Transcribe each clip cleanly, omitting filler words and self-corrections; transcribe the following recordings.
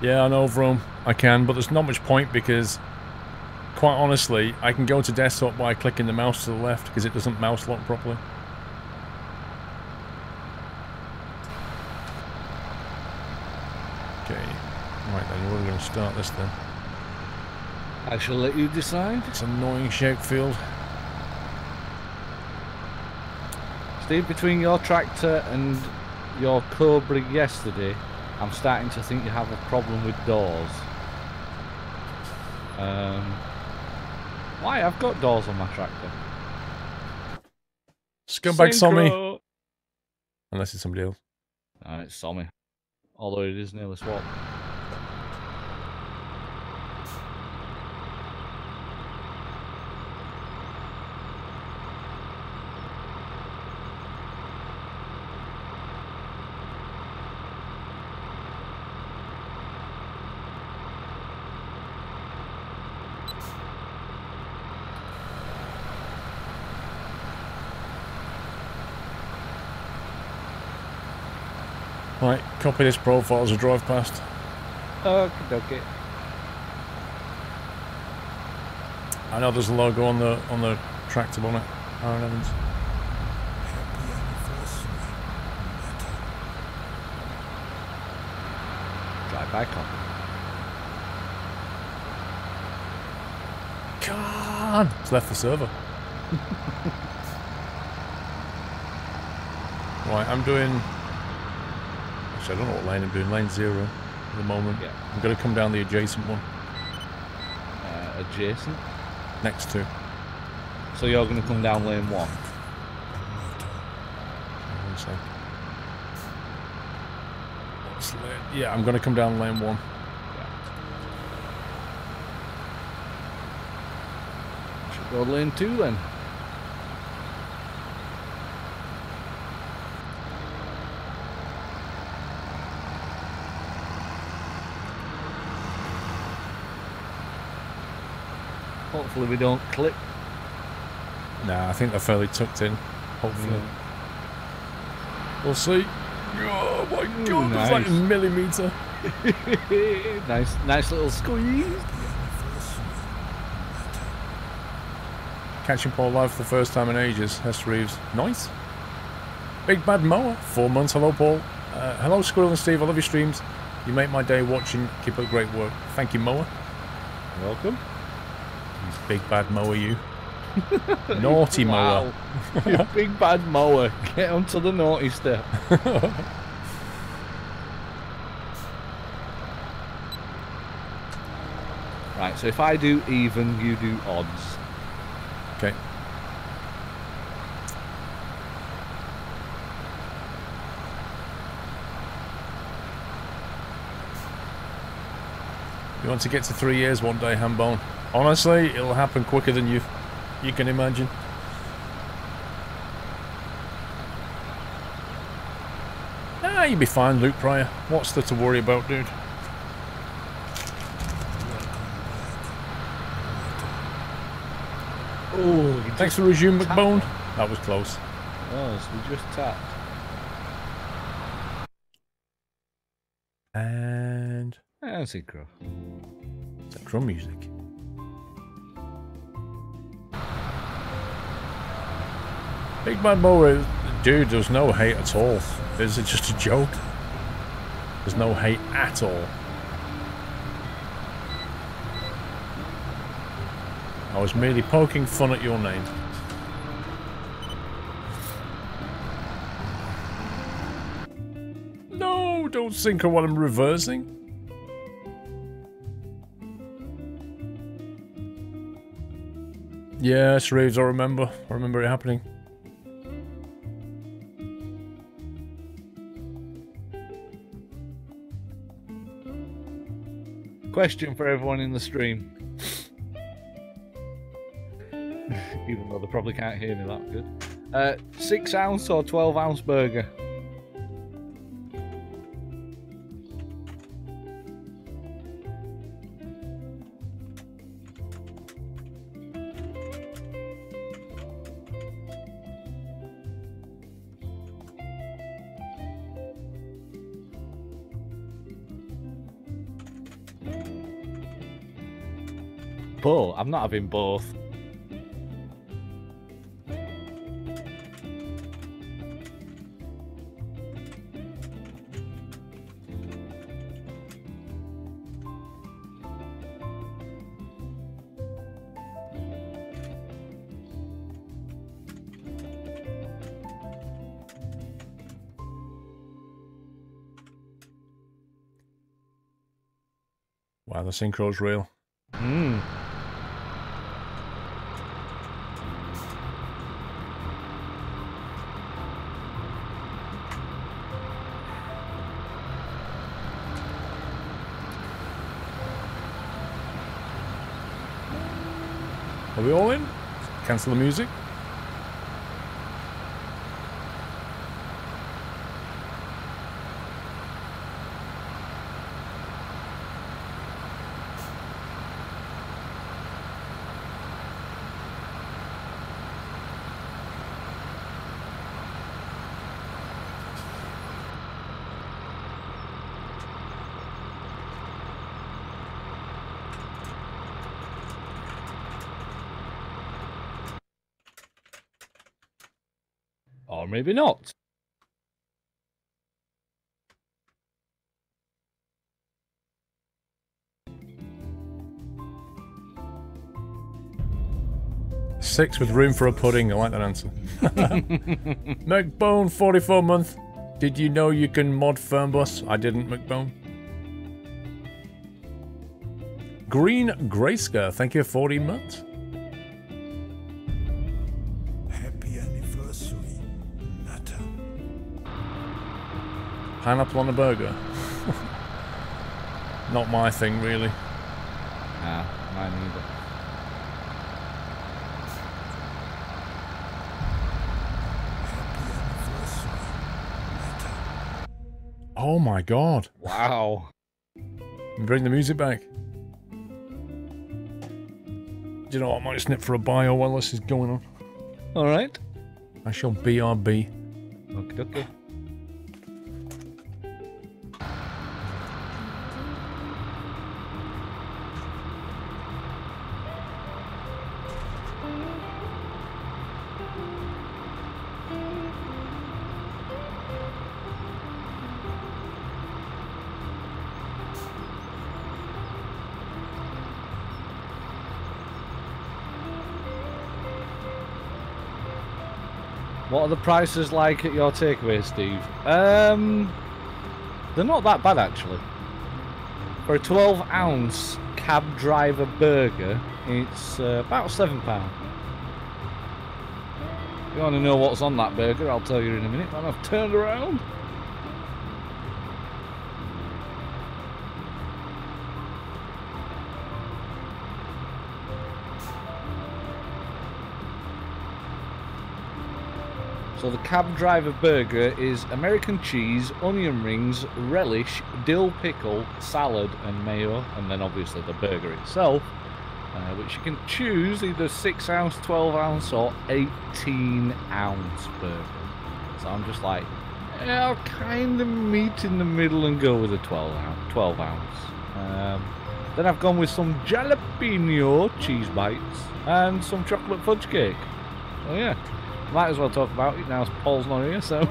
Yeah, I know, Vroom. I can, but there's not much point because, quite honestly, I can go to desktop by clicking the mouse to the left because it doesn't mouse lock properly. Okay. Right then, we're going to start this then. I shall let you decide. It's annoying shake field. Steve, between your tractor and your Cobra yesterday, I'm starting to think you have a problem with doors. Why? I've got doors on my tractor. Scumbag saw me. Synchro! Unless it's somebody else. No, it's Sommy. Although it is nearly swapped. Right, copy this profile as I drive past. Okie dokie. I know there's a logo on the tractor bonnet. Aaron Evans. Drive back on. Come on! It's left the server. Right, I'm doing... Actually, I don't know what lane I'm doing. Lane 0 at the moment. Yeah. I'm going to come down the adjacent one. Adjacent? Next to. So you're going to come down lane 1? One sec. What's lane? Yeah, I'm going to come down lane 1. Yeah. Should go lane 2 then. Hopefully we don't clip. Nah, I think they're fairly tucked in. Hopefully. Yeah. We'll see. Oh my god, nice. It's like a millimetre. nice little squeeze. Catching Paul live for the first time in ages. Hester Reeves. Nice. Big Bad Mower. 4 months. Hello, Paul. Hello, Squirrel and Steve. I love your streams. You make my day watching. Keep up great work. Thank you, Mower. You're welcome. Big Bad Mower, you. Naughty Mower. You big bad mower. Get onto the naughty step. Right, so if I do even, you do odds. Okay. You want to get to 3 years one day, Hambone? Honestly, it'll happen quicker than you can imagine. Ah, you'll be fine, Luke Pryor. What's there to worry about, dude? Oh, thanks for resume, McBone. That was close. Oh, so we just tapped. And... synchro. Is that drum music? Big Bad Mower, dude, there's no hate at all. This is just a joke. There's no hate at all. I was merely poking fun at your name. No, don't synchro while I'm reversing. Yes, Reeves, I remember it happening. Question for everyone in the stream. Even though they probably can't hear me that good. 6 ounce or 12 ounce burger? But I'm not having both. Wow, the synchro's real. Hmm. Are we all in? Cancel the music. Or maybe not. Six with room for a pudding. I like that answer. McBone, 44 month. Did you know you can mod Fernbus? I didn't, McBone. Green Grayscare, thank you, 14 months. Happy anniversary, Nutter. Pineapple on a burger. Not my thing, really. Nah, mine either. Oh my god. Wow. Bring the music back. Do you know what? I might snip for a bio while this is going on. Alright. I shall BRB. Okay, okay. What are the prices like at your takeaway, Steve? They're not that bad, actually. For a 12-ounce cab driver burger, it's about £7. If you want to know what's on that burger, I'll tell you in a minute when I've turned around. So the cab driver burger is American cheese, onion rings, relish, dill pickle, salad and mayo, and then obviously the burger itself, which you can choose either 6-ounce, 12-ounce or 18-ounce burger. So I'm just like, yeah, I'll kind of meet in the middle and go with a 12-ounce. Then I've gone with some jalapeno cheese bites and some chocolate fudge cake. So yeah. Might as well talk about it now as Paul's not here, so...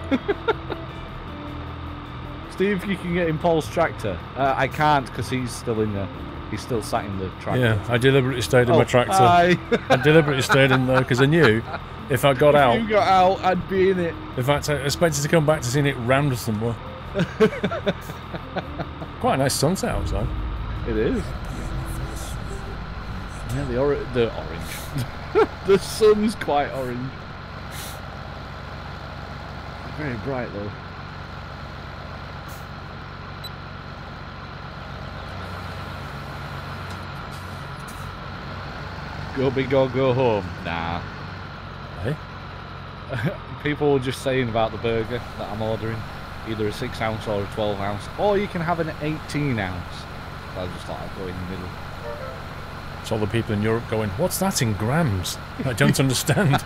Steve, you can get in Paul's tractor. I can't because he's still in there. He's still sat in the tractor. Yeah, I deliberately stayed in my tractor. Hi. I deliberately stayed in there because I knew if I got out... If you got out, I'd be in it. In fact, I expected to come back to seeing it rammed somewhere. Quite a nice sunset outside. It is. Yeah, the orange. The sun's quite orange. Very bright though. Go big or go home? Nah. Hey? People were just saying about the burger that I'm ordering. Either a 6-ounce or a 12-ounce. Or you can have an 18-ounce. So I just thought I'd go in the middle. It's all the people in Europe going, what's that in grams? I don't understand.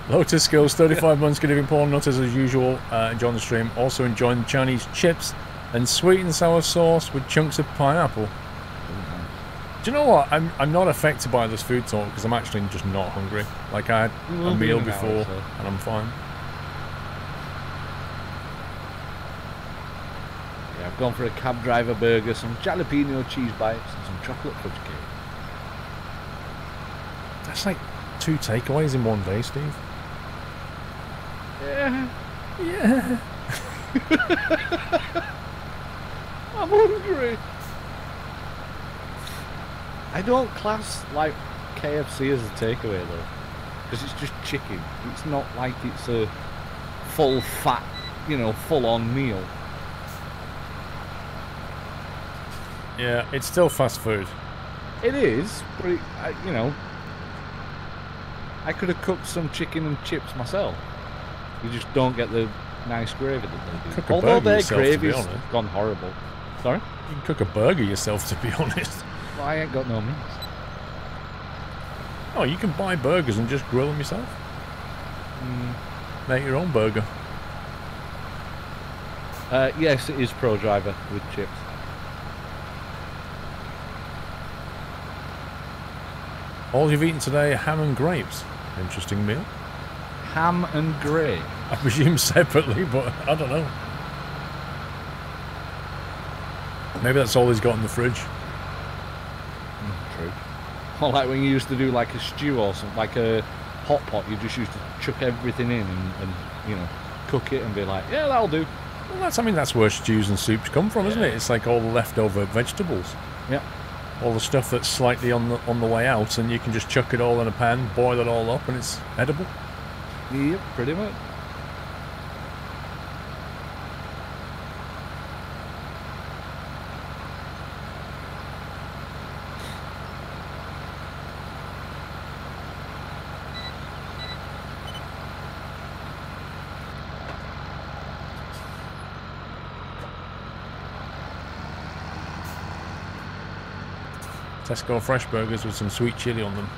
Lotus Skills, 35 months, good evening, Paul Nutters as usual, enjoying the stream. Also enjoying the Chinese chips And sweet and sour sauce with chunks of pineapple. Do you know what? I'm not affected by this food talk because I'm actually just not hungry. Like I had a meal before and I'm fine. Yeah, I've gone for a cab driver burger, some jalapeno cheese bites, and some chocolate fudge cake. That's like 2 takeaways in one day, Steve. Yeah. Yeah. I'm hungry. I don't class like KFC as a takeaway though, because it's just chicken. It's not like it's a full fat, you know, full on meal. Yeah, it's still fast food. It is, but you know, I could have cooked some chicken and chips myself. You just don't get the nice gravy that they do. Cook a Although burger their yourself, to be gravy's honest. gone horrible. Sorry? You can cook a burger yourself, to be honest. Well, I ain't got no means. Oh, you can buy burgers and just grill them yourself. Make your own burger. Yes, it is Pro Driver with chips. All you've eaten today are ham and grapes. Interesting meal. Ham and grape. I presume separately, but I don't know. Maybe that's all he's got in the fridge. True. Or like when you used to do like a stew or something, like a hot pot, you just used to chuck everything in and you know, cook it and be like, yeah, that'll do. Well, that's where stews and soups come from, isn't it? It's like all the leftover vegetables. Yeah. All the stuff that's slightly on the way out, and you can just chuck it all in a pan, boil it all up, and it's edible. Yep, pretty much. Tesco fresh burgers with some sweet chili on them.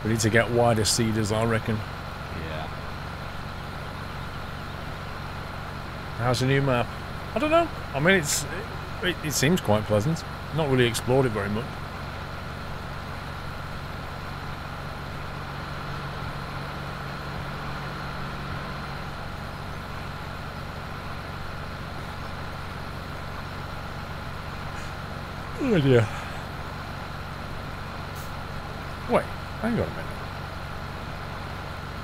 We need to get wider cedars, I reckon. Yeah. How's the new map? I don't know. I mean, it seems quite pleasant. Not really explored it very much. Oh dear. Wait, hang on a minute.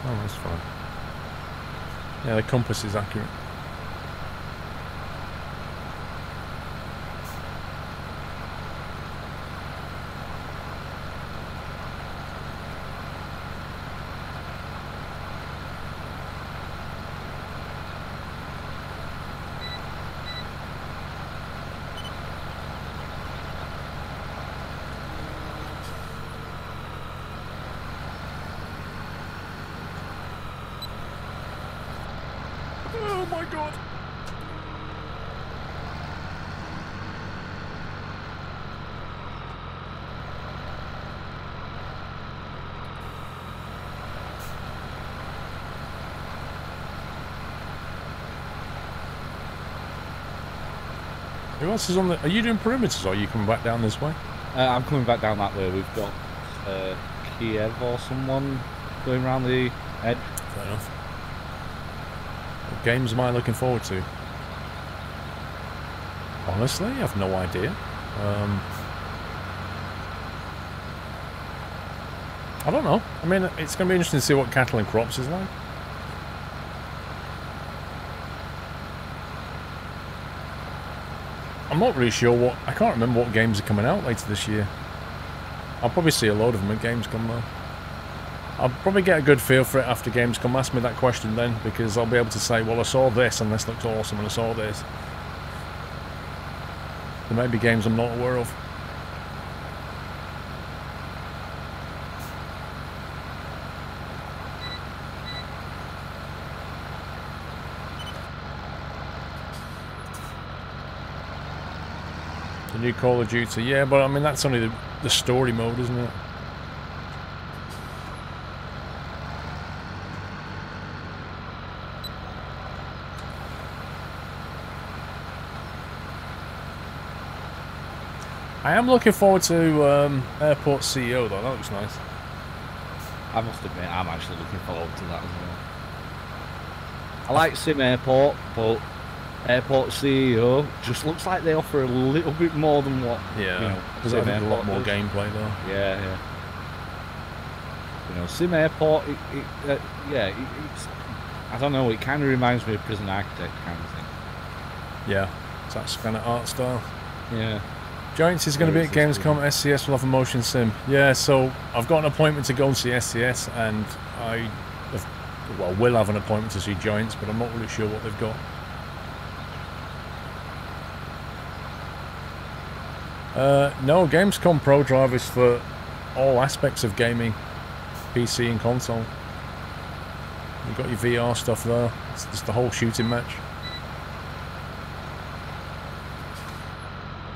Oh, that's fine. Yeah, the compass is accurate. Oh my god. Who else is on the... Are you doing perimeters or are you coming back down this way? I'm coming back down that way. We've got Kiev or someone going around the edge. Fair enough. What games am I looking forward to? Honestly, I have no idea. I don't know. I mean, it's going to be interesting to see what Cattle and Crops is like. I'm not really sure what... I can't remember what games are coming out later this year. I'll probably see a load of them at Gamescom though. I'll probably get a good feel for it after Gamescom. Ask me that question then, because I'll be able to say, well, I saw this and this looked awesome and I saw this. There may be games I'm not aware of. The new Call of Duty, yeah, but I mean that's only the story mode, isn't it? I am looking forward to Airport CEO though, that looks nice. I must admit, I'm actually looking forward to that as well. I like Sim Airport, but Airport CEO just looks like they offer a little bit more than what. Yeah, you know, there's a lot more gameplay though. Yeah, yeah. You know, Sim Airport, it's, I don't know, it kind of reminds me of Prison Architect kind of thing. Yeah, it's that kind of art style. Yeah. Giants is going to be at Gamescom. SCS will have a motion sim. Yeah, so I've got an appointment to go and see SCS, and will have an appointment to see Giants, but I'm not really sure what they've got. No, Gamescom Pro Drive is for all aspects of gaming, PC and console. You've got your VR stuff there. It's just the whole shooting match.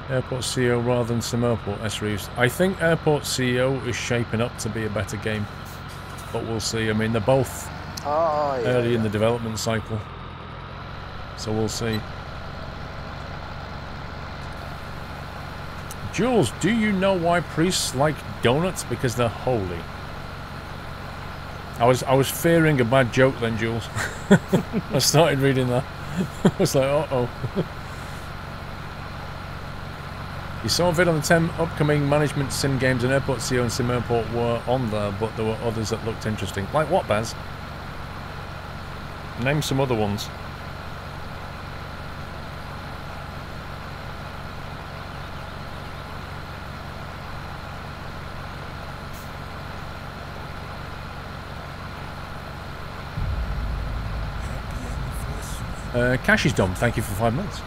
Airport CEO rather than Sim Airport, S. Reeves. I think Airport CEO is shaping up to be a better game, but we'll see. I mean, they're both early in the development cycle, so we'll see. Jules, do you know why priests like donuts? Because they're holy. I was fearing a bad joke then, Jules. I started reading that. I was like, uh-oh. You saw a vid on the 10 upcoming management sim games, and Airport CEO and Sim Airport were on there, but there were others that looked interesting. Like what, Baz? Name some other ones. Cash is done. Thank you for 5 months.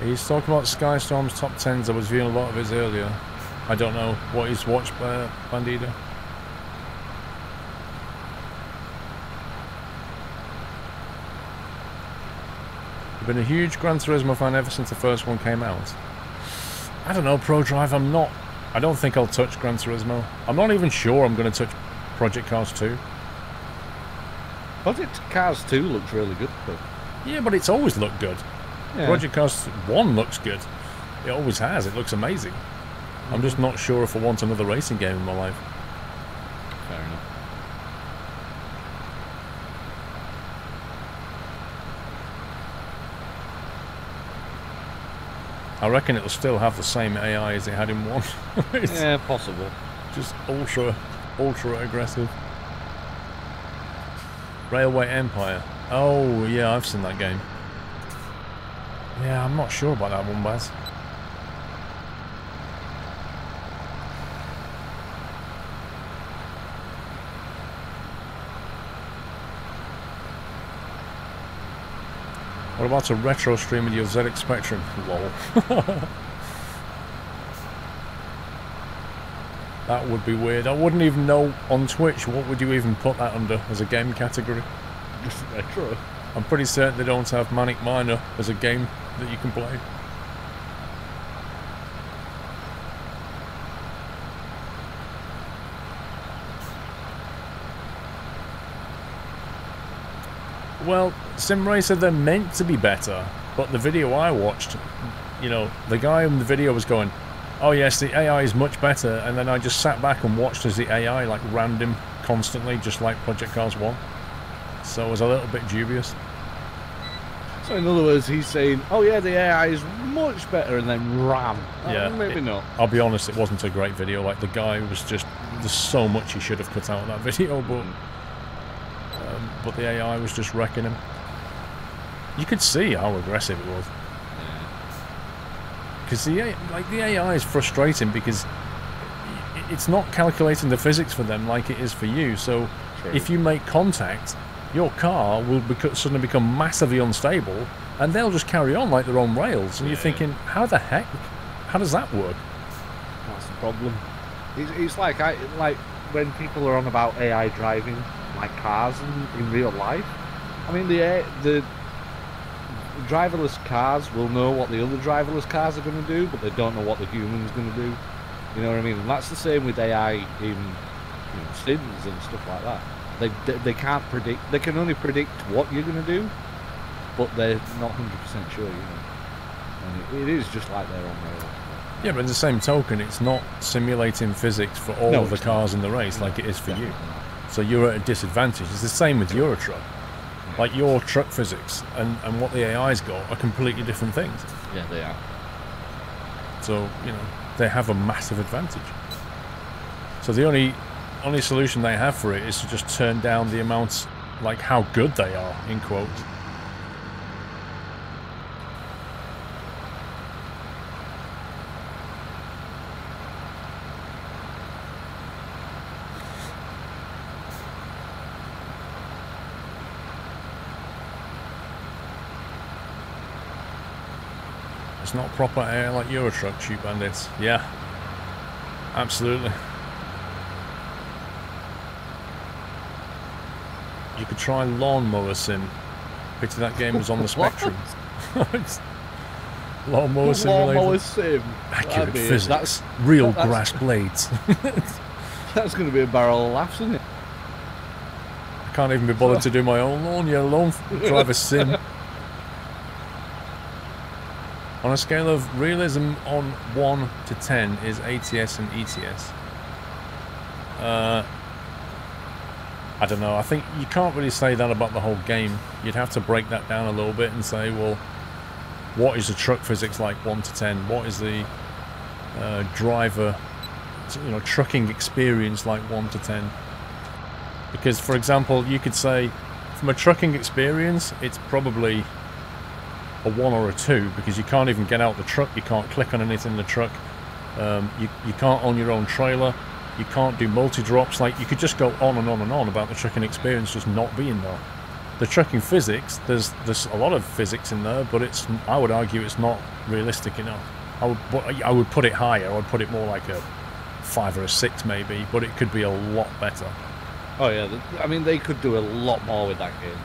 He's talking about Skystorm's top 10s. I was viewing a lot of his earlier. I don't know what he's watched by Bandito. I've been a huge Gran Turismo fan ever since the first one came out. I don't know, Pro Drive, I don't think I'll touch Gran Turismo. I'm not even sure I'm going to touch Project Cars 2. Project Cars 2 looks really good, though. Yeah, but it's always looked good. Yeah. Project Cars 1 looks good. It always has. It looks amazing. I'm just not sure if I want another racing game in my life. Fair enough. I reckon it'll still have the same AI as it had in 1. Yeah, possible. Just ultra aggressive. Railway Empire. Oh, yeah, I've seen that game. Yeah, I'm not sure about that one, Baz. What about a retro stream with your ZX Spectrum? Lol. That would be weird. I wouldn't even know on Twitch what would you even put that under as a game category. Just retro. I'm pretty certain they don't have Manic Miner as a game that you can play. Well, Sim Racer, they're meant to be better, but the video I watched, you know, the guy in the video was going, oh yes, the AI is much better, and then I just sat back and watched as the AI like rammed him constantly, just like Project Cars 1. So I was a little bit dubious. So in other words, he's saying, oh yeah, the AI is much better, and then ram. Yeah, maybe not. I'll be honest, it wasn't a great video. Like, the guy was just, there's so much he should have cut out of that video, but but the AI was just wrecking him. You could see how aggressive it was. Because the AI is frustrating because it's not calculating the physics for them like it is for you. So if you make contact, your car will suddenly become massively unstable, and they'll just carry on like they're on rails. And you're thinking, how the heck? How does that work? That's the problem. It's like when people are on about AI driving like cars in real life. I mean, the driverless cars will know what the other driverless cars are going to do, but they don't know what the human's going to do. You know what I mean? And that's the same with AI in Sims and stuff like that. They can't predict. They can only predict what you're going to do, but they're not 100% sure. And it is just like they're on rails. Yeah, but in the same token, it's not simulating physics for all of the cars in the race like it is for you. So you're at a disadvantage. It's the same with your truck. Like your truck physics and what the AI's got are completely different things. Yeah, they are. So, they have a massive advantage. So the only solution they have for it is to just turn down the amounts, like how good they are, in quotes. It's not proper air like Euro Truck, Shoot Bandits. Yeah, absolutely. You could try Lawnmower Sim. Pity that game was on the Spectrum. Lawnmower Simulator. Lawnmower Sim. Accurate physics. Real grass blades. That's going to be a barrel of laughs, isn't it? I can't even be bothered to do my own lawn, yet alone drive a sim. On a scale of realism on 1 to 10 is ATS and ETS. I don't know. I think you can't really say that about the whole game. You'd have to break that down a little bit and say, well, what is the truck physics like 1 to 10? What is the driver, trucking experience like 1 to 10? Because, for example, you could say, from a trucking experience, it's probably a 1 or a 2, because you can't even get out the truck, you can't click on anything in the truck, you can't own your own trailer, you can't do multi-drops. Like, you could just go on and on and on about the trucking experience just not being there. The trucking physics, there's a lot of physics in there, but I would argue it's not realistic enough. I would put it higher. I would put it more like a 5 or a 6 maybe, but it could be a lot better. Oh yeah, I mean, they could do a lot more with that game.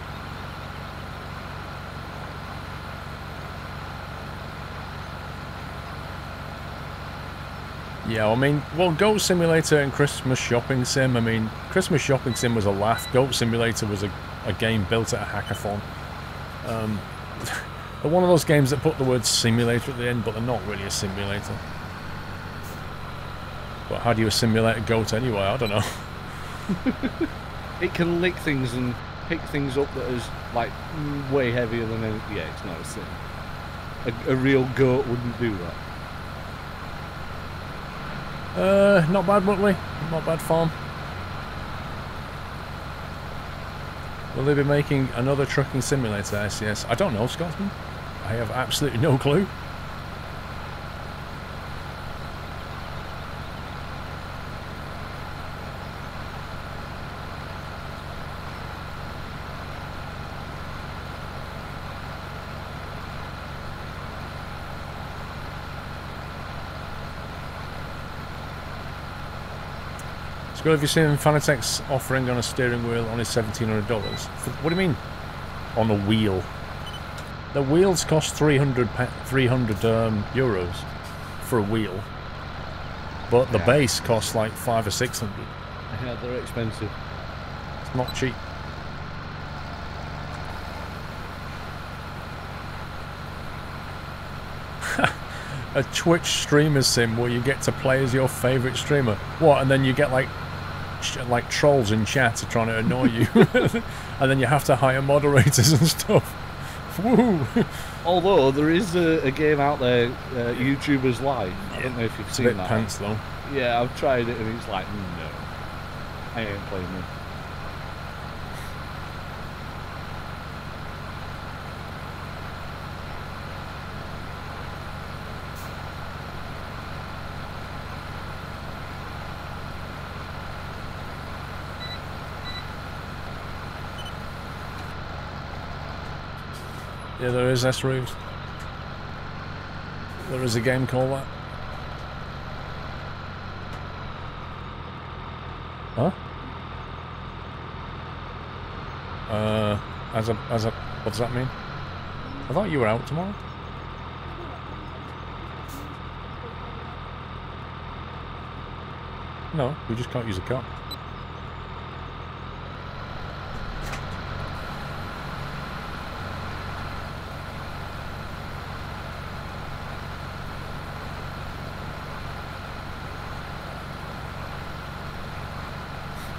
Yeah, I mean, well, Goat Simulator and Christmas Shopping Sim, I mean, Christmas Shopping Sim was a laugh. Goat Simulator was a game built at a hackathon. They're one of those games that put the word simulator at the end, but they're not really a simulator. But how do you simulate a goat anyway? I don't know. It can lick things and pick things up that is, like, way heavier than anything. Yeah, it's not a sim. A real goat wouldn't do that. Not bad, Buckley. Not bad, farm. Will they be making another trucking simulator, SCS? I don't know, Scotsman. I have absolutely no clue. Well, have you seen Fanatec's offering on a steering wheel on his $1,700? What do you mean? On a wheel? The wheels cost 300 euros for a wheel, but the base costs like 500 or 600. Yeah, they're expensive. It's not cheap. A Twitch streamer sim where you get to play as your favourite streamer. What? And then you get like trolls in chat are trying to annoy you, and then you have to hire moderators and stuff. Woo! Although there is a game out there, YouTubers Live. I don't know if you've seen that. It's a bit pants though. Yeah, I've tried it and it's like, no, I ain't playing Yeah, there is S-Roofs. There is a game called that. Huh? What does that mean? I thought you were out tomorrow. No, we just can't use a car.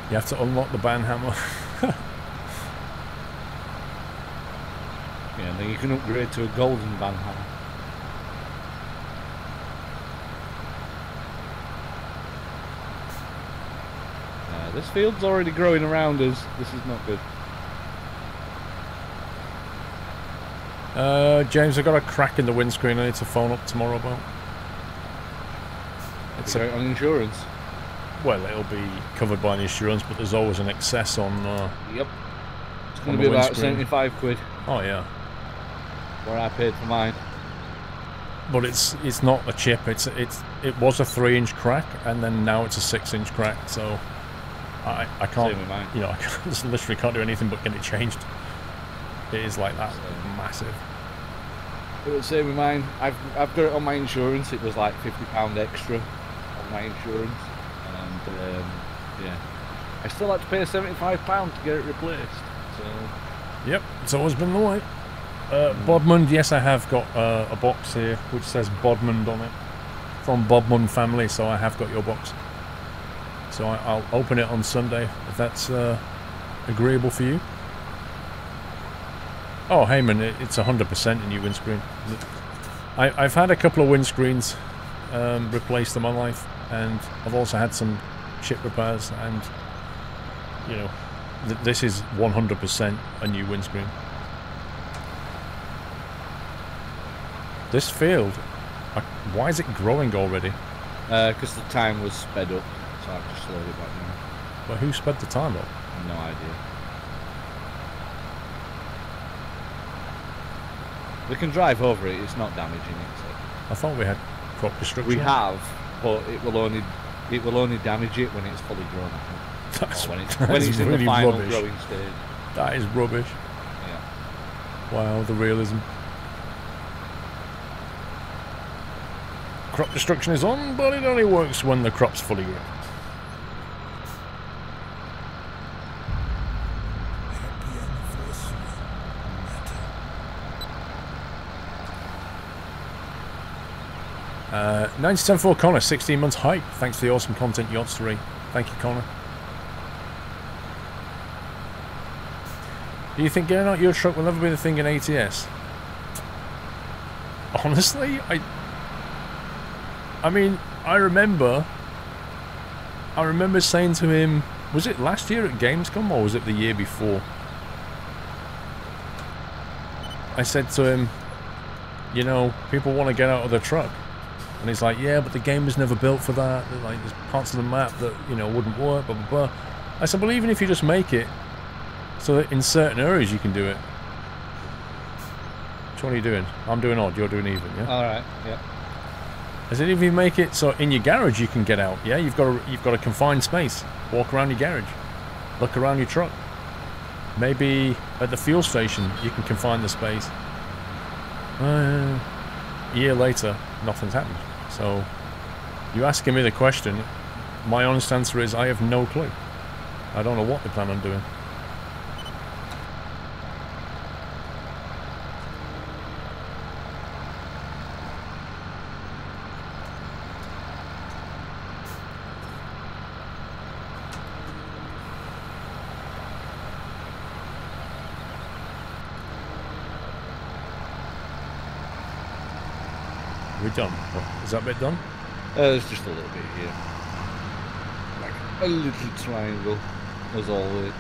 You have to unlock the banhammer. Yeah, and then you can upgrade to a golden banhammer. This field's already growing around us. This is not good. James, I got a crack in the windscreen. I need to phone up tomorrow about. It's on insurance. Well, it'll be covered by the insurance, but there's always an excess on. Yep. It's going to be about 75 quid. Oh yeah. Where I paid for mine. But it's not a chip. It was a 3-inch crack, and then now it's a 6-inch crack. So I can't. Same with mine. You know, I just literally can't do anything but get it changed. It is like that, massive. It was the same with mine. I've got it on my insurance. It was like £50 extra on my insurance, and yeah, I still had to pay £75 to get it replaced. So yep, it's always been the way. Bodmund, yes, I have got a box here which says Bodmund on it from Bodmund family, so I have got your box. So I'll open it on Sunday if that's agreeable for you. Oh, Heyman, it's 100% a new windscreen. I've had a couple of windscreens replaced in my life, and I've also had some chip repairs, and you know, this is 100% a new windscreen. This field, why is it growing already? Because the time was sped up, so I've just slowed it back now. Well, who sped the time up? No idea. We can drive over it, it's not damaging it. So. I thought we had crop destruction. We have, but it will only damage it when it's fully grown. That's, when it's really in the final rubbish. growing stage. That is rubbish. Yeah. Wow, the realism. Crop destruction is on, but it only works when the crop's fully grown. Happy anniversary, Nata. 974 Connor, 16 months hype. Thanks for the awesome content, Yachts3. Thank you, Connor. Do you think getting out your truck will never be the thing in ATS? Honestly, I mean, I remember saying to him, was it last year at Gamescom or was it the year before? I said to him, you know, people want to get out of their truck. And he's like, yeah, but the game was never built for that. Like, there's parts of the map that, you know, wouldn't work, blah, blah, blah. I said, well, even if you just make it so that in certain areas you can do it. Which one are you doing? I'm doing odd, you're doing even, yeah? Alright, yeah. I said, if you make it so in your garage you can get out, yeah? You've got a confined space. Walk around your garage. Look around your truck. Maybe at the fuel station you can confine the space. A year later, nothing's happened. So, you asking me the question, my honest answer is I have no clue. I don't know what they plan on doing. We're done. Is that bit done? There's just a little bit here. Like a little triangle, as always.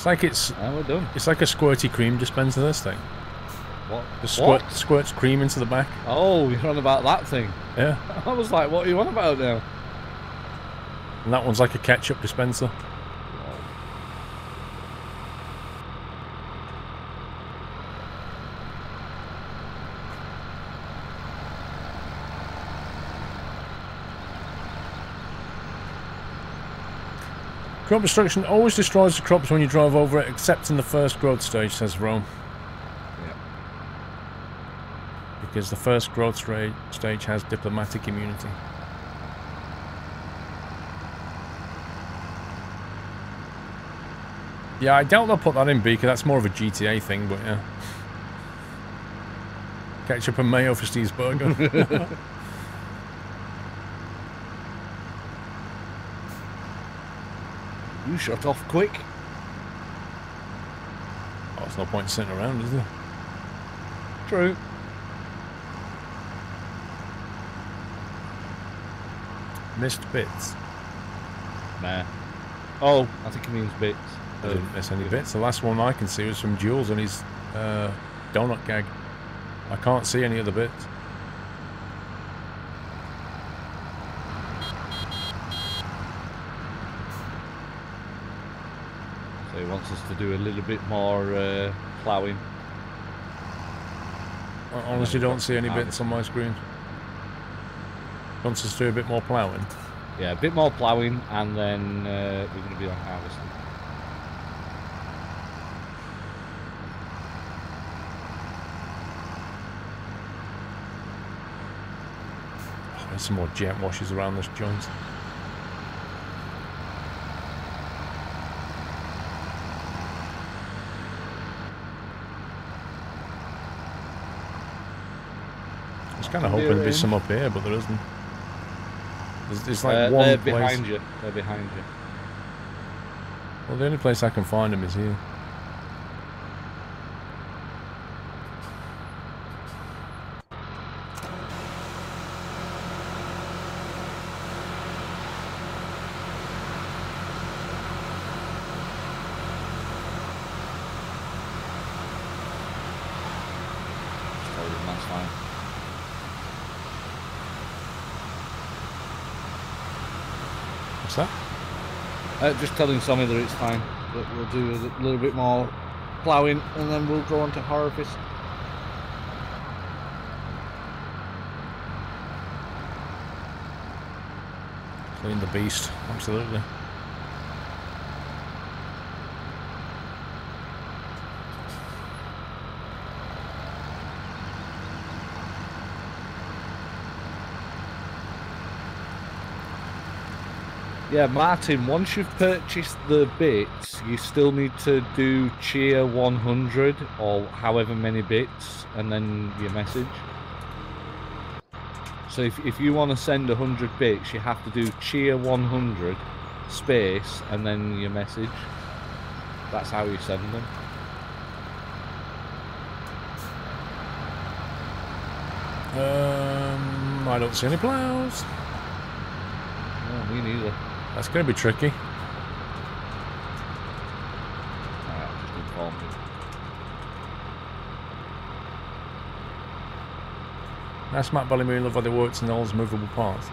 And we're done. It's like a squirty cream dispenser. This thing. What? Just What? squirts cream into the back. Oh, you're on about that thing. Yeah. I was like, what are you on about now? And that one's like a ketchup dispenser. Crop destruction always destroys the crops when you drive over it, except in the first growth stage, says Rome. Yeah. Because the first growth stage has diplomatic immunity. Yeah, I doubt they'll put that in Beaker. That's more of a GTA thing, but yeah. Ketchup and mayo for Steve's burger. You shut off quick. Oh, there's no point sitting around, is there? True. Missed bits. Nah. Oh, I think he means bits. I didn't miss any bits. The last one I can see was from Jules and his donut gag. I can't see any other bits. So he wants us to do a little bit more ploughing. I honestly don't see any bits on my screen. Wants us to do a bit more ploughing. Yeah, a bit more ploughing, and then we're going to be on harvesting. Oh, there's some more jet washes around this joint. I was kind of hoping there'd be some up here, but there isn't. There's like one they're place. behind you. They're behind you. Well, the only place I can find them is here. That's fine. What's that? Just telling Sammy that it's fine. That we'll do a little bit more ploughing, and then we'll go on to harvest. Clean the beast, absolutely. Yeah, Martin, once you've purchased the bits, you still need to do cheer 100 or however many bits, and then your message. So if you want to send 100 bits, you have to do cheer 100 space and then your message. That's how you send them. I don't see any plows. No, me neither. That's going to be tricky. Alright, I'll just inform you. That's Matt Ballymore, love how they worked in all those movable parts.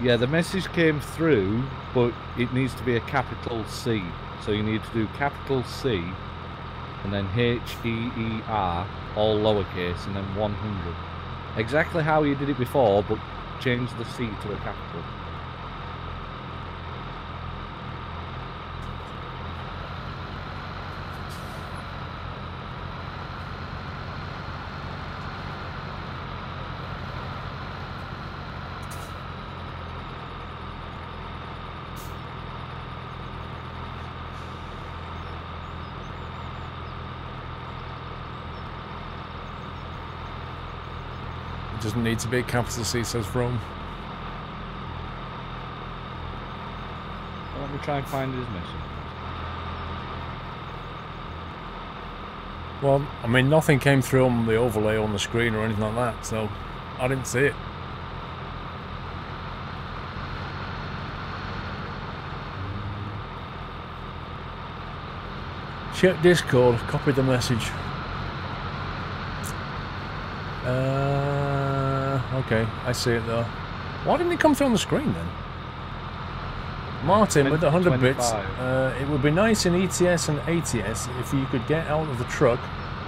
Yeah, the message came through, but it needs to be a capital C. So you need to do capital C, and then H-E-E-R, all lowercase, and then 100. Exactly how you did it before, but change the C to a capital. It doesn't need to be a capital C, says Rome. Well, let me try and find his message. Well, I mean, nothing came through on the overlay on the screen or anything like that, so I didn't see it. Check Discord, copy the message. Okay, I see it though. Why didn't it come through on the screen then? Martin with the 100 bits. It would be nice in ETS and ATS if you could get out of the truck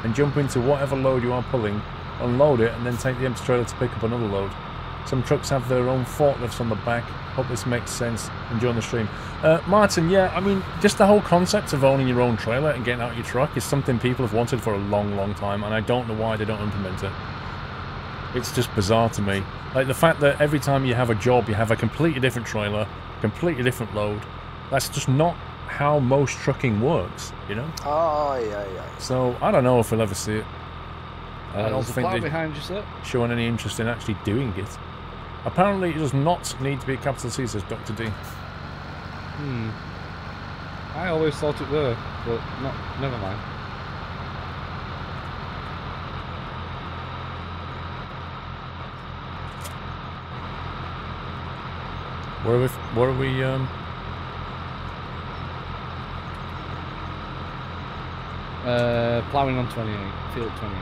and jump into whatever load you are pulling, unload it, and then take the empty trailer to pick up another load. Some trucks have their own forklifts on the back. Hope this makes sense. Enjoying the stream. Martin, yeah, I mean, just the whole concept of owning your own trailer and getting out your truck is something people have wanted for a long, long time, and I don't know why they don't implement it. It's just bizarre to me. Like, the fact that every time you have a job, you have a completely different trailer, completely different load. That's just not how most trucking works, you know? Oh, yeah. So, I don't know if we'll ever see it. I don't think they're behind you, sir. showing any interest in actually doing it. Apparently, it does not need to be a capital C, says Dr. D. I always thought it were, but never mind. Where are we, Ploughing on 28, field 28.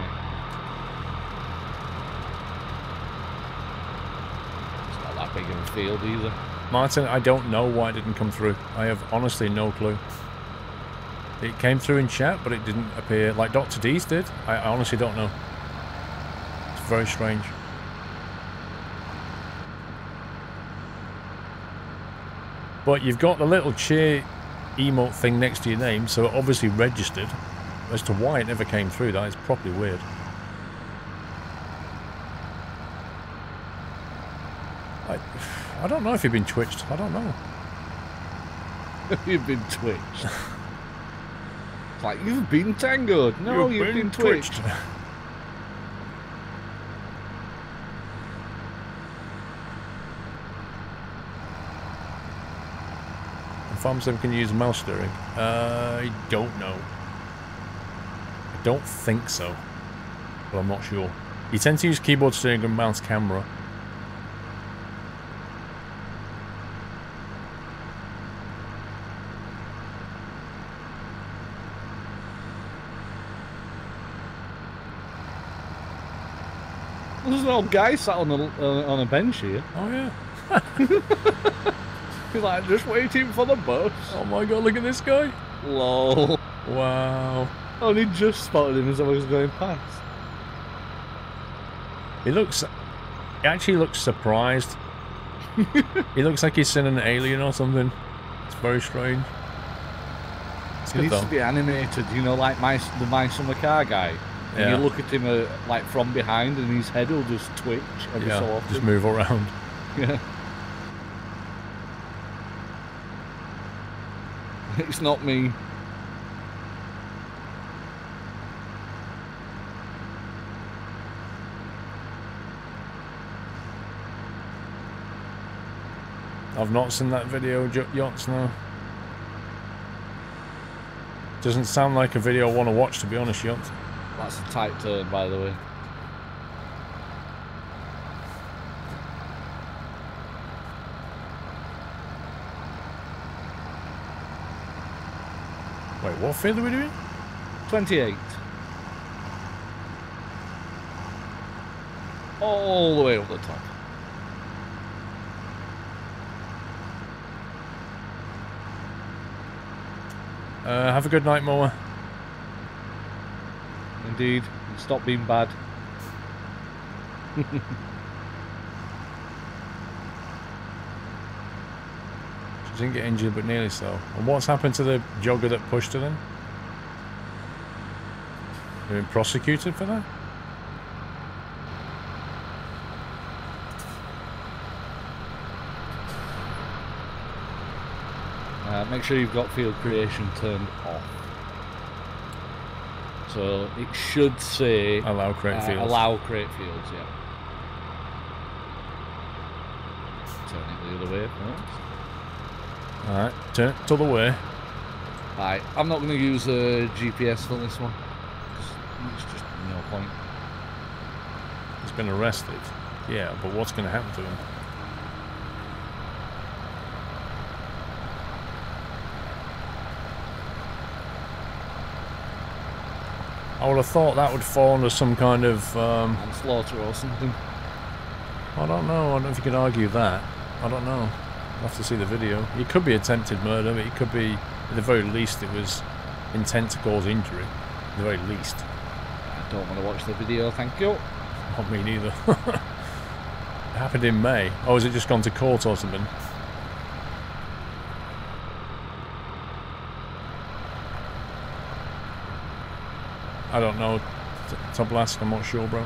It's not that big of a field either. Martin, I don't know why it didn't come through. I have honestly no clue. It came through in chat, but it didn't appear like Dr. D's did. I honestly don't know. It's very strange. But you've got the little cheer emote thing next to your name, so it obviously registered. As to why it never came through, that is properly weird. I don't know if you've been twitched. I don't know. You've been twitched. It's like, you've been tangoed. No, you've been twitched. Farm7 can use mouse steering. I don't know. I don't think so. But I'm not sure. You tend to use keyboard steering and mouse camera. There's an old guy sat on a bench here. Oh yeah. He's like, just waiting for the bus. Oh my god, look at this guy. Lol. Wow. Oh, and he just spotted him as I was going past. He actually looks surprised. He looks like he's seen an alien or something. It's very strange. It's He good needs though. to be animated, you know, like the My Summer Car guy. And Yeah. you look at him like from behind and his head will just twitch every so often. Just move around. Yeah. It's not me. I've not seen that video, Yachts, no. Doesn't sound like a video I want to watch, to be honest, Yachts. That's a tight turn, by the way. Wait, what field are we doing? 28. All the way up the top. Have a good night, Moa. Indeed. Stop being bad. She didn't get injured, but nearly so. And what's happened to the jogger that pushed her then? Been prosecuted for that? Make sure you've got field creation turned off. So it should say Allow create fields. Allow create fields, yeah. Turn it the other way first. Alright, turn it to the way. Right, I'm not going to use a GPS for this one. It's just no point. He's been arrested. Yeah, but what's going to happen to him? I would have thought that would fall under some kind of... manslaughter or something. I don't know. I don't know if you can argue that. I don't know. I'll have to see the video. It could be attempted murder, but it could be, at the very least, it was intent to cause injury. At the very least. I don't want to watch the video, thank you. Not me neither. It happened in May. Oh, has it just gone to court or something? I don't know. Toblask, I'm not sure, bro.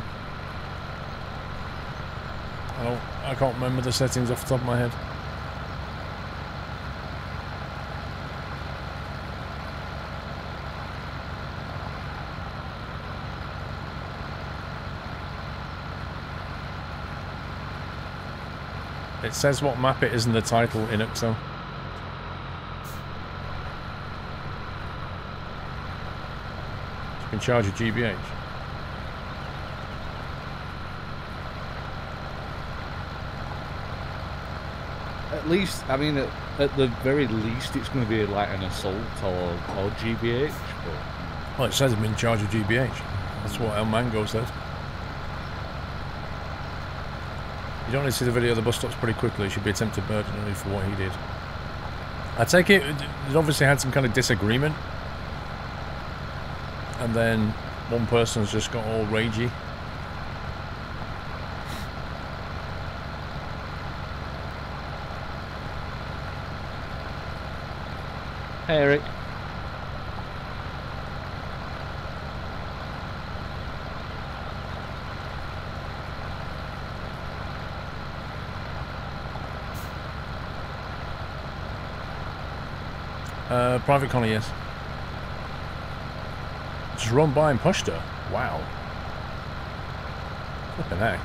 I can't remember the settings off the top of my head. It says what map it is in the title in Uxo. It's been charged with GBH. At least, I mean, at the very least, it's going to be like an assault or GBH. But... Well, it says it's been charged with GBH. That's what El Mango said. You don't need to see the video of the bus stops pretty quickly. It should be attempted murder only for what he did. I take it obviously had some kind of disagreement. And then one person's just got all ragey. Hey, Eric. Private Connie, yes. Just run by and pushed her. Wow. Flippin' heck.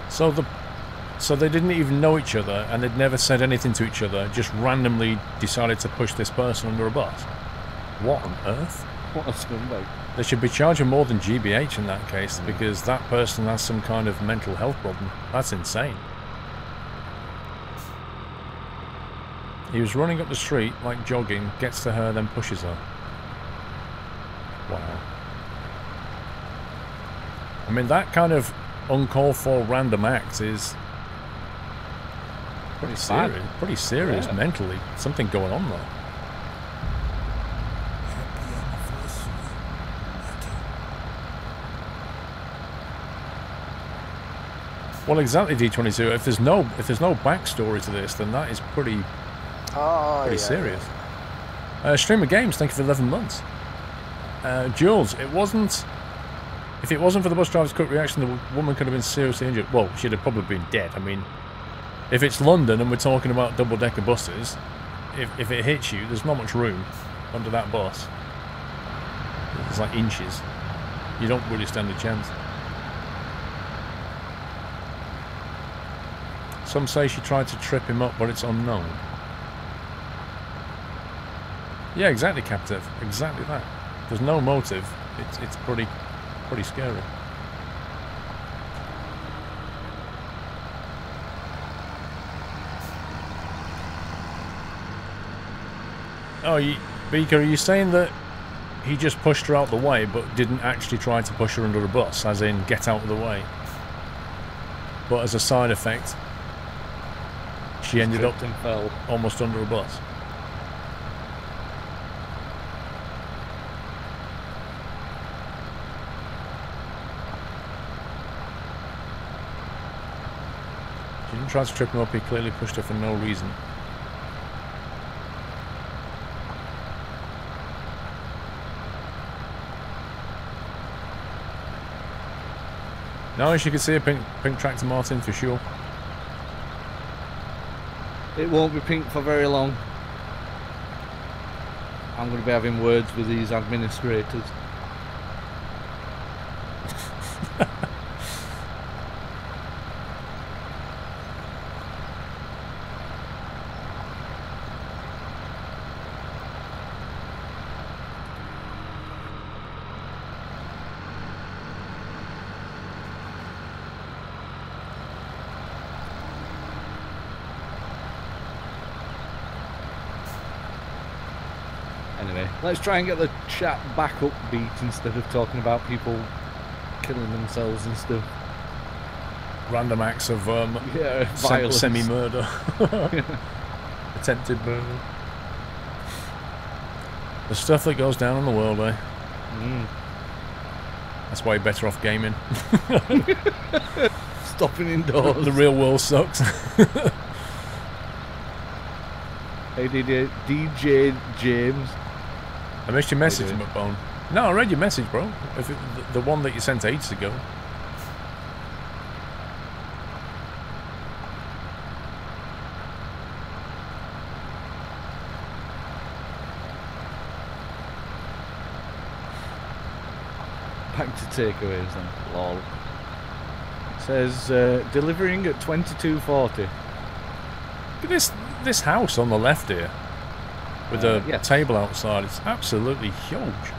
So they didn't even know each other, and they'd never said anything to each other, just randomly decided to push this person under a bus. What on earth? What a scumbag. They should be charging more than GBH in that case, because that person has some kind of mental health problem. That's insane. He was running up the street, like jogging, gets to her, then pushes her. Wow. I mean, that kind of uncalled for random act is pretty serious. Pretty serious mentally. Something going on there. Happy anniversary, Matt. Well, exactly, D22. If there's no backstory to this, then that is pretty serious. Streamer Games, thank you for 11 months. Jules, if it wasn't for the bus driver's quick reaction, the woman could have been seriously injured. Well, she'd have probably been dead. I mean, if it's London and we're talking about double-decker buses, if it hits you, there's not much room under that bus. It's like inches. You don't really stand a chance. Some say she tried to trip him up, but it's unknown. Yeah, exactly, Captive. Exactly that. There's no motive. It's pretty scary. Oh, Beaker, are you saying that he just pushed her out the way, but didn't actually try to push her under a bus, as in get out of the way? But as a side effect, she ended up and fell almost under a bus. She didn't try to trip him up, he clearly pushed her for no reason. No, she could see a pink tractor Martin for sure. It won't be pink for very long. I'm going to be having words with these administrators. Anyway, let's try and get the chat back upbeat instead of talking about people killing themselves and stuff. Random acts of Violence. semi-murder. Attempted murder. The stuff that goes down in the world, eh? Mm. That's why you're better off gaming. Stopping indoors. The real world sucks. Hey, DJ James. I missed your message, McBone. No, I read your message, bro. The one that you sent ages ago. Back to takeaways then. Lol. It says delivering at 22:40. Look at this house on the left here, with the yes. table outside. It's absolutely huge.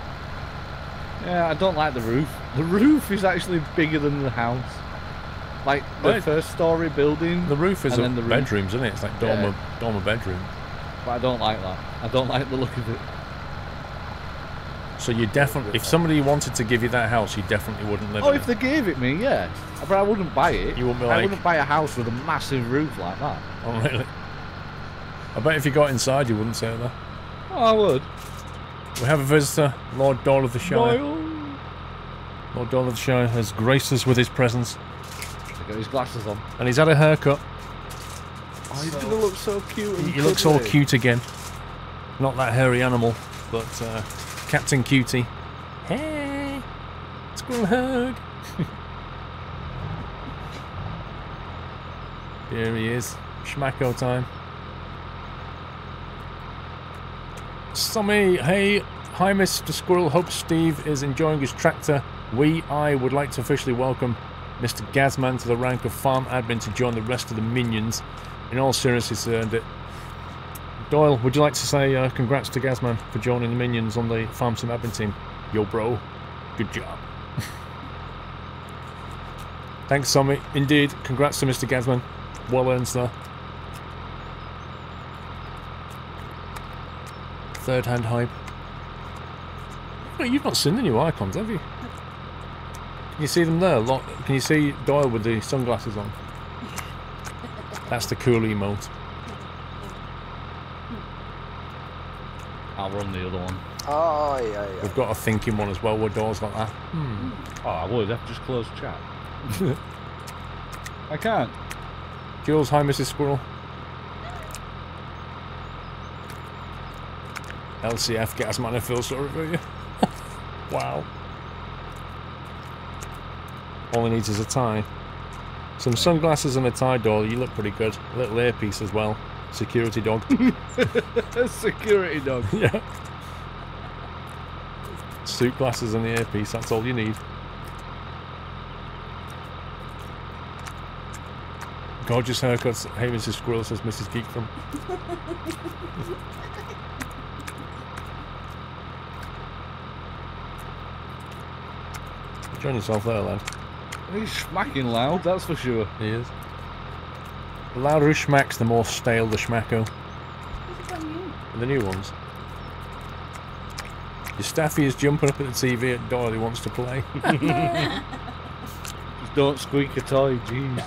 Yeah, I don't like the roof. The roof is actually bigger than the house. Like the first story building. The roof is and up then the bedrooms, isn't it? It's like dormer bedroom. But I don't like that. I don't like the look of it. So you definitely, if somebody wanted to give you that house, you definitely wouldn't live in it. Oh, if they gave it me, yeah. But I wouldn't buy it. You wouldn't be I like... wouldn't buy a house with a massive roof like that. Oh, really? I bet if you got inside, you wouldn't say that. Oh, I would. We have a visitor, Lord Doyle of the Shire. Doyle. Lord Doyle of the Shire has graced us with his presence. He's got his glasses on. And he's had a haircut. Oh, he's gonna look so cute. And He looks all cute again. Not that hairy animal, but Captain Cutie. Hey! Squirrel hug! Here he is. Schmacko time. Sommy, hey, hi Mr. Squirrel. Hope Steve is enjoying his tractor. I would like to officially welcome Mr. Gazman to the rank of farm admin to join the rest of the minions. In all seriousness, he's earned it. Doyle, would you like to say congrats to Gazman for joining the minions on the farm sim admin team? Yo, bro. Good job. Thanks, Sommy. Indeed, congrats to Mr. Gazman. Well earned, sir. Third hand hype. You've not seen the new icons, have you? Can you see them there? Can you see Doyle with the sunglasses on? That's the cool emote. I'll run the other one. Oh, yeah. We've got a thinking one as well where Doyle's like that. Oh, I would. I've just closed chat. I can't. Jules, hi Mrs. Squirrel. LCF Gasman, I feel sorry for you. Wow. All he needs is a tie. Some sunglasses and a tie, Doyle. You look pretty good. A little earpiece as well. Security dog. Security dog. Yeah. Suit glasses and the earpiece, that's all you need. Gorgeous haircuts. Hey Mrs. Squirrel, says Mrs. Geekdom. Join yourself there, lad. He's smacking loud, that's for sure. He is. The louder he smacks, the more stale the schmacko. The new ones. Your staffy is jumping up at the TV at Doyle, he wants to play. Just don't squeak a toy, jeez.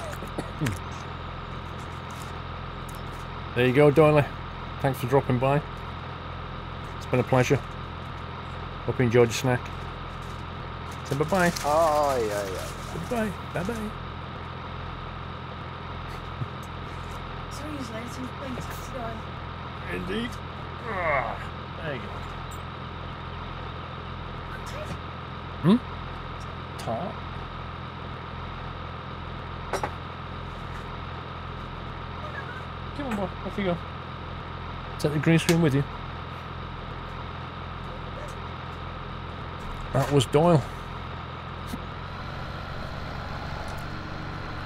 There you go, Doyle. Thanks for dropping by. It's been a pleasure. Hope you enjoyed your snack. Say bye-bye. Oh, yeah. Bye-bye. Bye-bye. So he's letting playing taxi drive. Indeed. There you go. Tart. Come on, boy. Off you go. Take the green screen with you. That was Doyle.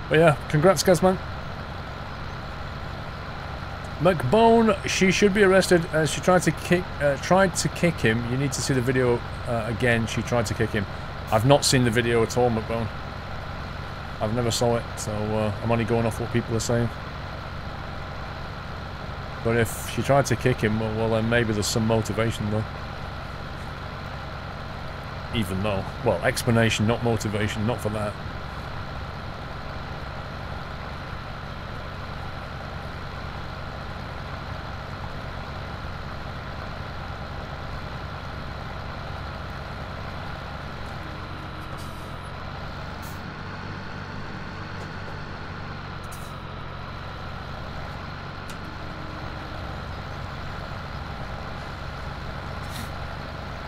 But yeah, congrats, Gazman. McBone, she should be arrested. She tried to kick him. You need to see the video again. She tried to kick him. I've not seen the video at all, McBone. I've never saw it, so I'm only going off what people are saying. But if she tried to kick him, well then maybe there's some motivation though. Even though, well, explanation, not motivation, not for that.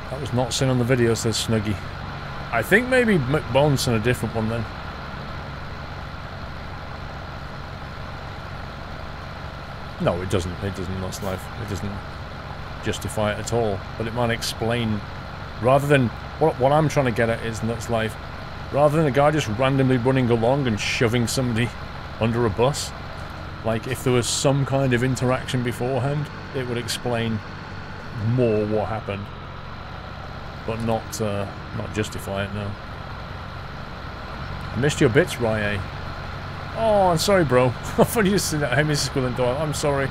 That was not seen on the video, says Snuggy. I think maybe McBone's on a different one then. No, it doesn't. It doesn't in Lost Life. It doesn't justify it at all. But it might explain, rather than what I'm trying to get at is Nuts Life. Rather than a guy just randomly running along and shoving somebody under a bus, like if there was some kind of interaction beforehand, it would explain more what happened. But not justify it, no. I missed your bits, Rye. Oh, I'm sorry, bro. I thought you just said that. Hey, Mrs. Quillen Doyle, I'm sorry.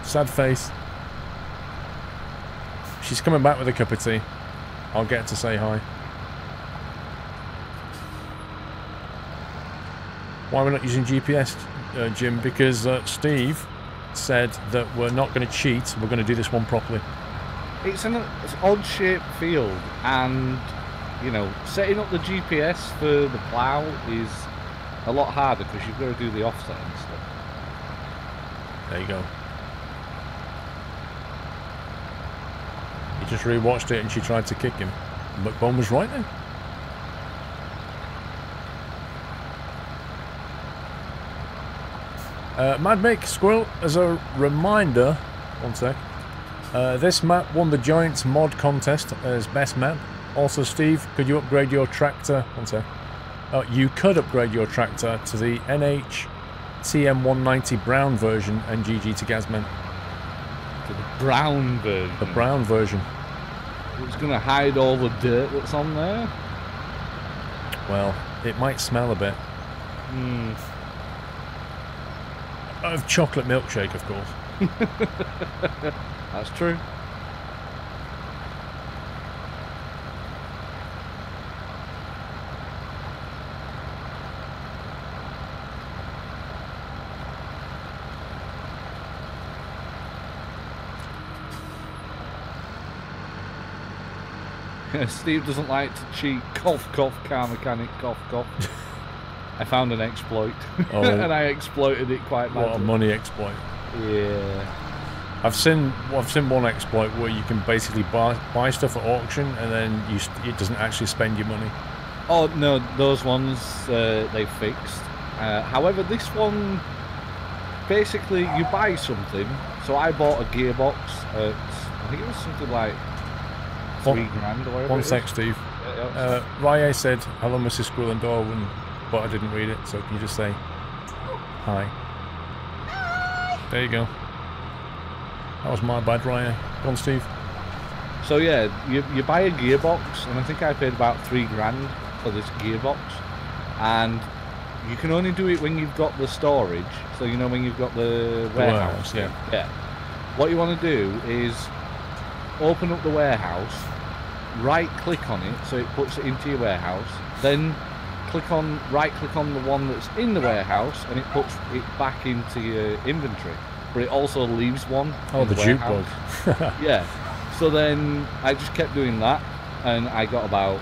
Sad face. She's coming back with a cup of tea. I'll get her to say hi. Why we're not using GPS, Jim? Because Steve said that we're not going to cheat. We're going to do this one properly. It's an odd-shaped field, and, you know, setting up the GPS for the plough is a lot harder because you've got to do the offset and stuff. There you go. He just rewatched it and she tried to kick him. McBone was right then. Mad Mick, Squirrel, as a reminder, one sec. This map won the Giants mod contest as best map. Also, Steve, could you upgrade your tractor? One sec. You could upgrade your tractor to the NH TM190 brown version and GG to Gazman. To the brown version? The brown version. It's going to hide all the dirt that's on there? Well, it might smell a bit. Hmm. Of chocolate milkshake, of course. That's true. Steve doesn't like to cheat. Cough, cough, car mechanic, cough, cough. I found an exploit, and I exploited it quite badly. What a money exploit! Yeah. I've seen one exploit where you can basically buy stuff at auction and then it doesn't actually spend your money. Oh no, those ones they fixed. However, this one basically you buy something. So I bought a gearbox at, I think it was something like $3,000 or whatever. One sec, Steve. Rye said hello, Mrs. Squirrel and Darwin, but I didn't read it. So can you just say hi? Hi. There you go. That was my bad, Ryan. Go on, Steve. So yeah, you buy a gearbox, and I think I paid about $3,000 for this gearbox, and you can only do it when you've got the storage. So you know when you've got the warehouse. Yeah. Yeah. What you want to do is open up the warehouse, right-click on it, so it puts it into your warehouse. Then right-click on the one that's in the warehouse, and it puts it back into your inventory. But it also leaves one. Oh, the juke bug. Yeah. So then I just kept doing that, and I got about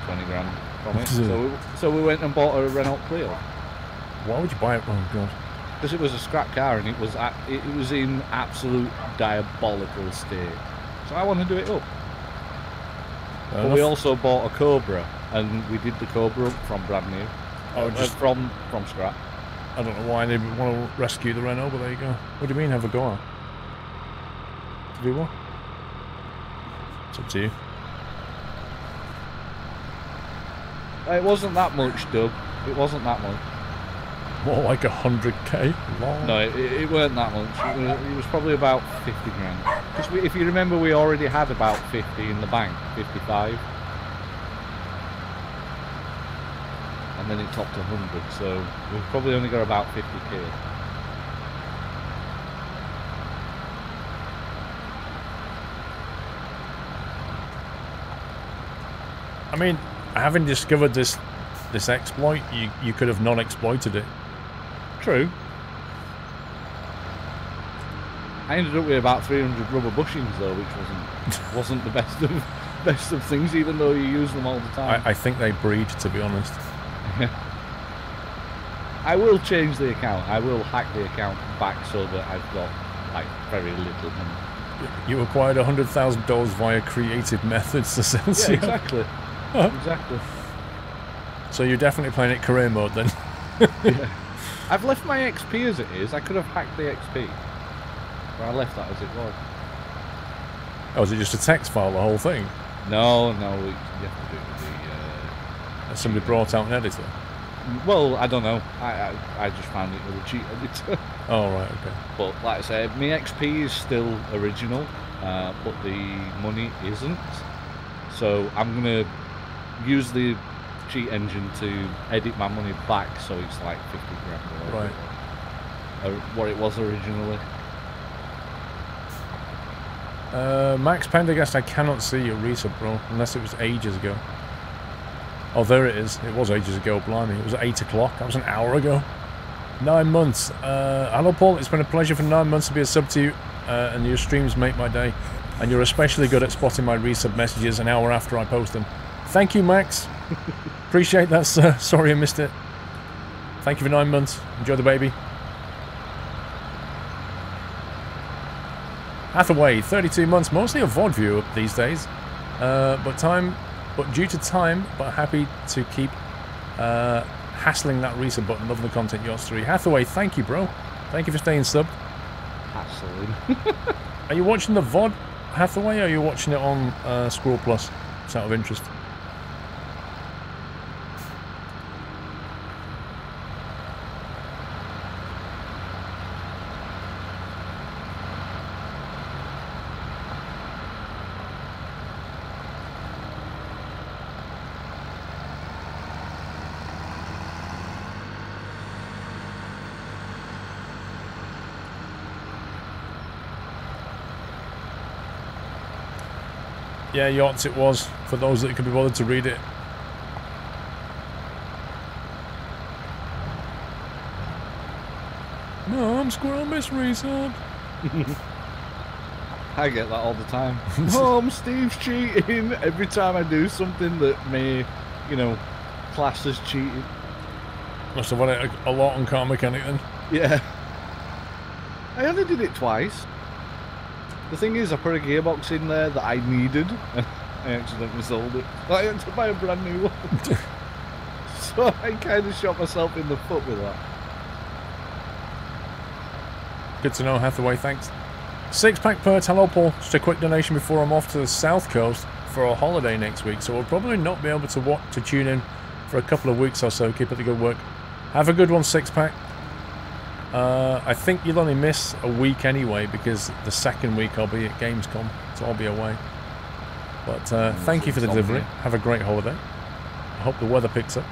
$20,000 from it. So we went and bought a Renault Clio. Why would you buy it? Oh god. Because it was a scrap car, and it was in absolute diabolical state. So I want to do it up. But we also bought a Cobra, and we did the Cobra up from brand new. Oh, just from scrap. I don't know why they would want to rescue the Renault, but there you go. What do you mean have a go at? To do what? It's up to you. It wasn't that much, Doug. It wasn't that much. More like 100k? Long. No, it weren't that much. It was probably about $50,000. Because if you remember, we already had about 50 in the bank, 55. And then it topped 100, so we've probably only got about 50k. I mean, having discovered this exploit, you could have non-exploited it. True. I ended up with about 300 rubber bushings though, which wasn't the best of things, even though you use them all the time. I think they breed, to be honest. I will change the account. I will hack the account back so that I've got like very little money. You acquired $100,000 via creative methods, essentially. Yeah, exactly. Exactly. So you're definitely playing it career mode then. Yeah. I've left my XP as it is. I could have hacked the XP. But I left that as it was. Oh, is it just a text file, the whole thing? No, you have to do it with the... Somebody brought out an editor? Well, I don't know. I just found it with a cheat editor. Oh, right, okay. But like I said, my XP is still original, but the money isn't. So I'm going to use the cheat engine to edit my money back so it's like 50 grand or what it was originally. Max Pendergast, I cannot see your resub, bro, unless it was ages ago. Oh, there it is. It was ages ago, blimey. It was at 8 o'clock. That was an hour ago. 9 months. Hello, Paul. It's been a pleasure for 9 months to be a sub to you, and your streams make my day. And you're especially good at spotting my resub messages an hour after I post them. Thank you, Max. Appreciate that, sir. Sorry I missed it. Thank you for 9 months. Enjoy the baby. Hathaway, 32 months. Mostly a VOD viewer these days. But due to time, but happy to keep hassling that resub button. Loving the content, yours 3. Hathaway, thank you, bro. Thank you for staying subbed. Hassling. Are you watching the VOD, Hathaway, or are you watching it on SquirrelPlus? It's out of interest. Yeah, yachts it was, for those that could be bothered to read it. Mom, Squirrel miss resub. I get that all the time. Mom, Steve's cheating. Every time I do something that may, class as cheating. Must have had it a lot on Car Mechanic then. Yeah. I only did it twice. The thing is, I put a gearbox in there that I needed, and I accidentally sold it. I had to buy a brand new one. So I kind of shot myself in the foot with that. Good to know, Hathaway, thanks. 6-pack per, hello Paul. Just a quick donation before I'm off to the South Coast for a holiday next week, so we'll probably not be able to tune in for a couple of weeks or so. Keep up the good work. Have a good one, 6-pack. I think you'll only miss a week anyway, because the second week I'll be at Gamescom, so I'll be away. But thank you for the delivery. Have a great holiday. I hope the weather picks up.